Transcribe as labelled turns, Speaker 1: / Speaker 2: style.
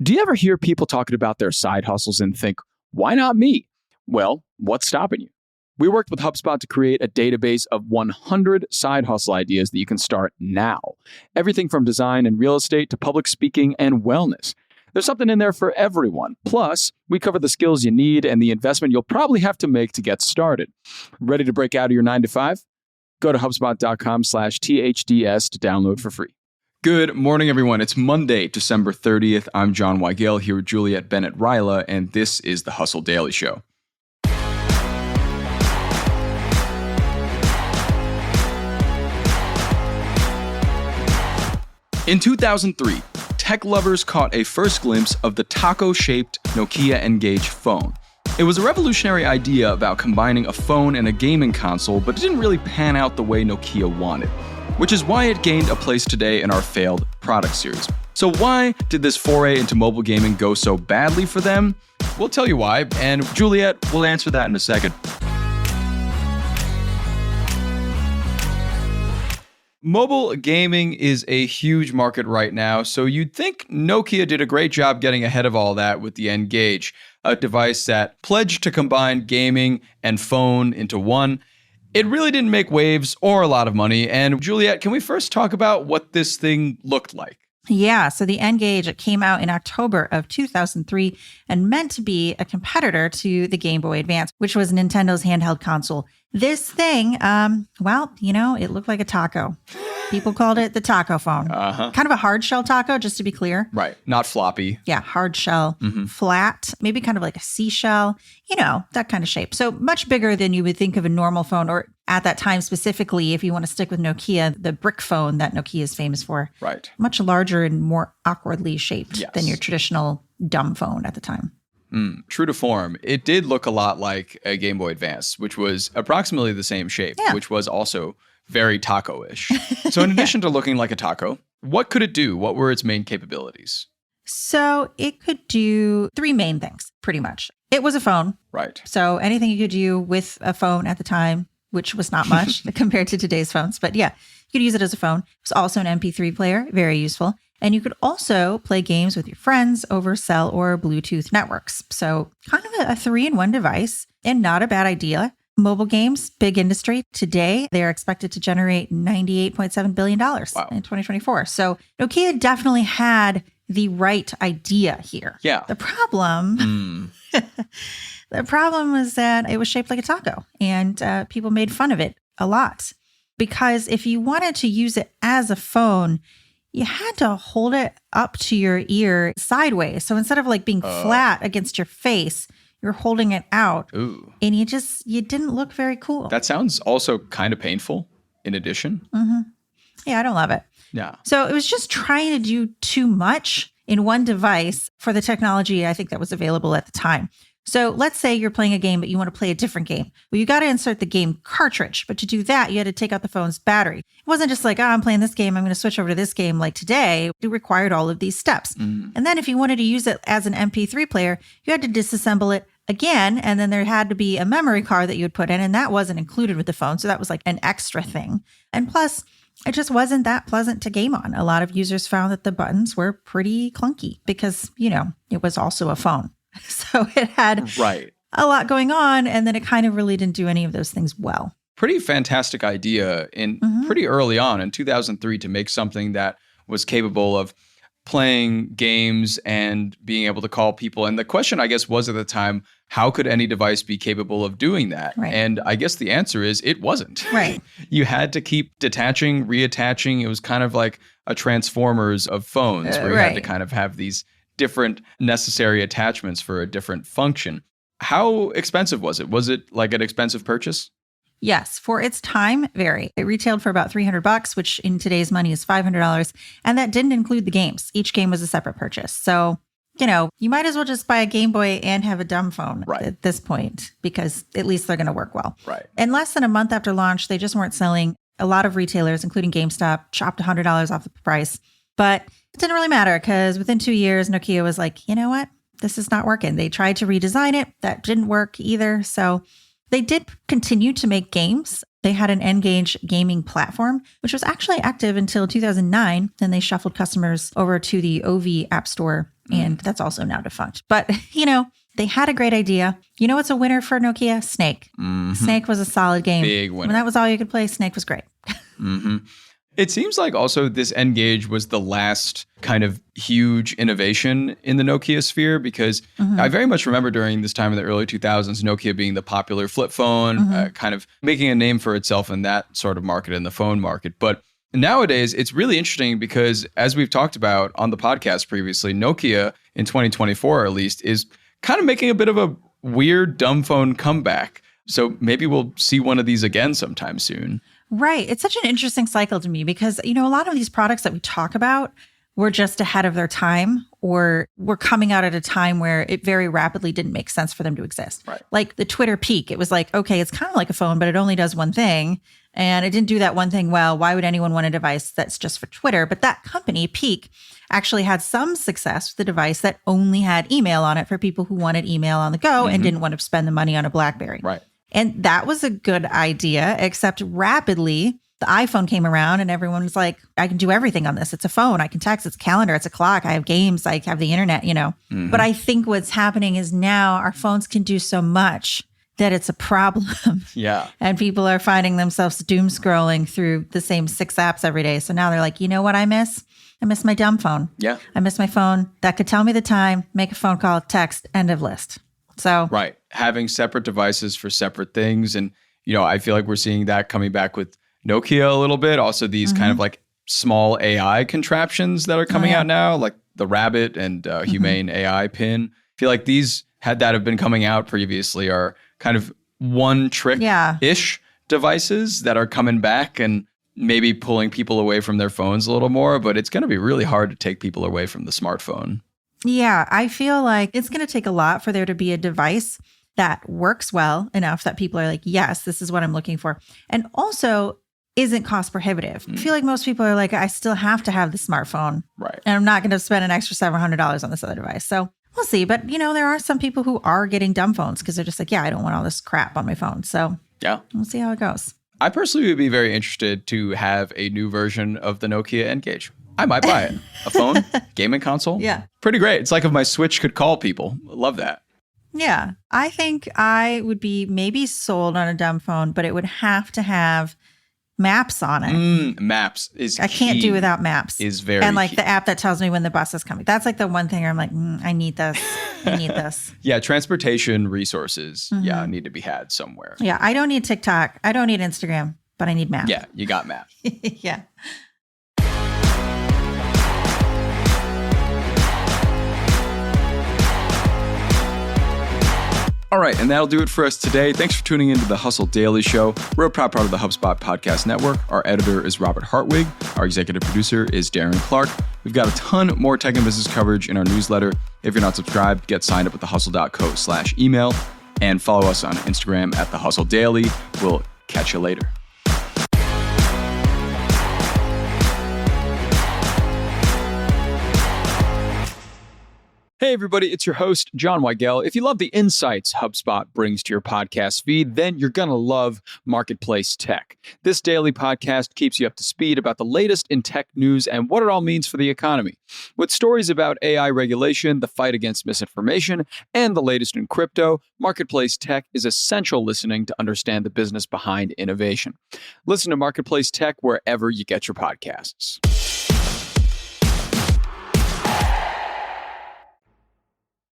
Speaker 1: Do you ever hear people talking about their side hustles and think, why not me? Well, what's stopping you? We worked with HubSpot to create a database of 100 side hustle ideas that you can start now. Everything from design and real estate to public speaking and wellness. There's something in there for everyone. Plus, we cover the skills you need and the investment you'll probably have to make to get started. Ready to break out of your 9 to 5? Go to HubSpot.com/THDS to download for free. Good morning, everyone. It's Monday, December 30th. I'm John Weigell here with Juliet, Bennett, Weigell, and this is the Hustle Daily Show. In 2003, tech lovers caught a first glimpse of the taco-shaped Nokia N-Gage phone. It was a revolutionary idea about combining a phone and a gaming console, but it didn't really pan out the way Nokia wanted, which is why it gained a place today in our failed product series. So why did this foray into mobile gaming go so badly for them? We'll tell you why, and Juliet will answer that in a second. Mobile gaming is a huge market right now, so you'd think Nokia did a great job getting ahead of all that with the N-Gage, a device that pledged to combine gaming and phone into one. It really didn't make waves or a lot of money. And Juliet, can we first talk about what this thing looked like?
Speaker 2: Yeah, so the N-Gage, it came out in October of 2003 and meant to be a competitor to the Game Boy Advance, which was Nintendo's handheld console. This thing, it looked like a taco. People called it the taco phone. Kind of a hard shell taco, just to be clear.
Speaker 1: Right, not floppy.
Speaker 2: Yeah, hard shell, flat, maybe kind of like a seashell, that kind of shape. So much bigger than you would think of a normal phone, or at that time specifically, if you want to stick with Nokia, the brick phone that Nokia is famous for.
Speaker 1: Right.
Speaker 2: Much larger and more awkwardly shaped than your traditional dumb phone at the time.
Speaker 1: True to form, it did look a lot like a Game Boy Advance, which was approximately the same shape, which was also very taco-ish. So in addition to looking like a taco, what could it do? What were its main capabilities?
Speaker 2: So it could do three main things, pretty much. It was a phone.
Speaker 1: Right.
Speaker 2: So anything you could do with a phone at the time, which was not much compared to today's phones. But yeah, you could use it as a phone. It was also an MP3 player, very useful. And you could also play games with your friends over cell or Bluetooth networks. So kind of a three-in-one device, and not a bad idea. Mobile games, big industry. Today, they are expected to generate $98.7 billion in 2024. So Nokia definitely had the right idea here.
Speaker 1: Yeah.
Speaker 2: The problem was that it was shaped like a taco, and people made fun of it a lot. Because if you wanted to use it as a phone, you had to hold it up to your ear sideways. So instead of like being flat against your face, you're holding it out.
Speaker 1: Ooh.
Speaker 2: And you didn't look very cool.
Speaker 1: That sounds also kind of painful in addition.
Speaker 2: Yeah, I don't love it.
Speaker 1: Yeah.
Speaker 2: So it was just trying to do too much in one device for the technology I think that was available at the time. So let's say you're playing a game, but you want to play a different game. Well, you got to insert the game cartridge. But to do that, you had to take out the phone's battery. It wasn't just like, I'm playing this game, I'm going to switch over to this game like today. It required all of these steps. And then if you wanted to use it as an MP3 player, you had to disassemble it again. And then there had to be a memory card that you would put in. And that wasn't included with the phone. So that was like an extra thing. And plus, it just wasn't that pleasant to game on. A lot of users found that the buttons were pretty clunky because, it was also a phone. So it had a lot going on, and then it kind of really didn't do any of those things well.
Speaker 1: Pretty fantastic idea pretty early on in 2003 to make something that was capable of playing games and being able to call people. And the question, I guess, was at the time, how could any device be capable of doing that?
Speaker 2: Right.
Speaker 1: And I guess the answer is it wasn't.
Speaker 2: Right.
Speaker 1: You had to keep detaching, reattaching. It was kind of like a Transformers of phones where you had to kind of have these different necessary attachments for a different function. How expensive was it? Was it like an expensive purchase?
Speaker 2: Yes, for its time, very. It retailed for about $300, which in today's money is $500. And that didn't include the games. Each game was a separate purchase. So, you might as well just buy a Game Boy and have a dumb phone at this point, because at least they're going to work well.
Speaker 1: Right.
Speaker 2: And less than a month after launch, they just weren't selling. A lot of retailers, including GameStop, chopped $100 off the price. But it didn't really matter because within 2 years, Nokia was like, you know what? This is not working. They tried to redesign it. That didn't work either. So they did continue to make games. They had an N-Gage gaming platform, which was actually active until 2009. Then they shuffled customers over to the OV App Store, and that's also now defunct. But, they had a great idea. You know what's a winner for Nokia? Snake. Snake was a solid game.
Speaker 1: Big winner.
Speaker 2: When that was all you could play, Snake was great.
Speaker 1: It seems like also this N-Gage was the last kind of huge innovation in the Nokia sphere, because I very much remember during this time in the early 2000s, Nokia being the popular flip phone, kind of making a name for itself in that sort of market, in the phone market. But nowadays, it's really interesting because, as we've talked about on the podcast previously, Nokia in 2024 at least is kind of making a bit of a weird dumb phone comeback. So maybe we'll see one of these again sometime soon.
Speaker 2: Right. It's such an interesting cycle to me because, a lot of these products that we talk about were just ahead of their time, or were coming out at a time where it very rapidly didn't make sense for them to exist.
Speaker 1: Right.
Speaker 2: Like the Twitter Peak. It was like, okay, it's kind of like a phone, but it only does one thing. And it didn't do that one thing well. Why would anyone want a device that's just for Twitter? But that company, Peak, actually had some success with a device that only had email on it for people who wanted email on the go and didn't want to spend the money on a BlackBerry.
Speaker 1: Right.
Speaker 2: And that was a good idea, except rapidly the iPhone came around and everyone was like, I can do everything on this. It's a phone. I can text. It's a calendar. It's a clock. I have games. I have the internet, But I think what's happening is now our phones can do so much that it's a problem.
Speaker 1: Yeah.
Speaker 2: And people are finding themselves doom scrolling through the same 6 apps every day. So now they're like, you know what I miss? I miss my dumb phone.
Speaker 1: Yeah.
Speaker 2: I miss my phone that could tell me the time, make a phone call, text, end of list. So
Speaker 1: right. Having separate devices for separate things. And, I feel like we're seeing that coming back with Nokia a little bit. Also, these kind of like small AI contraptions that are coming out now, like the Rabbit and Humane AI pin. I feel like these, had that have been coming out previously, are kind of one trick-ish devices that are coming back and maybe pulling people away from their phones a little more. But it's going to be really hard to take people away from the smartphone.
Speaker 2: Yeah, I feel like it's going to take a lot for there to be a device that works well enough that people are like, yes, this is what I'm looking for. And also isn't cost prohibitive. I feel like most people are like, I still have to have the smartphone.
Speaker 1: Right.
Speaker 2: And I'm not going to spend an extra $700 on this other device. So we'll see. But, there are some people who are getting dumb phones because they're just like, yeah, I don't want all this crap on my phone. So
Speaker 1: yeah,
Speaker 2: we'll see how it goes.
Speaker 1: I personally would be very interested to have a new version of the Nokia N-Gage. I might buy it. A phone, gaming console.
Speaker 2: Yeah.
Speaker 1: Pretty great. It's like if my Switch could call people. Love that.
Speaker 2: Yeah. I think I would be maybe sold on a dumb phone, but it would have to have maps on it.
Speaker 1: Maps is
Speaker 2: I can't
Speaker 1: key.
Speaker 2: do without maps.
Speaker 1: Is very
Speaker 2: And like
Speaker 1: key.
Speaker 2: the app that tells me when the bus is coming. That's like the one thing where I'm like, I need this. I need this.
Speaker 1: Yeah, transportation resources, need to be had somewhere.
Speaker 2: Yeah. I don't need TikTok. I don't need Instagram, but I need maps.
Speaker 1: Yeah, you got maps.
Speaker 2: Yeah.
Speaker 1: All right, and that'll do it for us today. Thanks for tuning into the Hustle Daily Show. We're a proud part of the HubSpot Podcast Network. Our editor is Robert Hartwig. Our executive producer is Darren Clark. We've got a ton more tech and business coverage in our newsletter. If you're not subscribed, get signed up at thehustle.co/email and follow us on Instagram at The Hustle Daily. We'll catch you later. Hey everybody, it's your host, John Weigell. If you love the insights HubSpot brings to your podcast feed, then you're going to love Marketplace Tech. This daily podcast keeps you up to speed about the latest in tech news and what it all means for the economy. With stories about AI regulation, the fight against misinformation, and the latest in crypto, Marketplace Tech is essential listening to understand the business behind innovation. Listen to Marketplace Tech wherever you get your podcasts.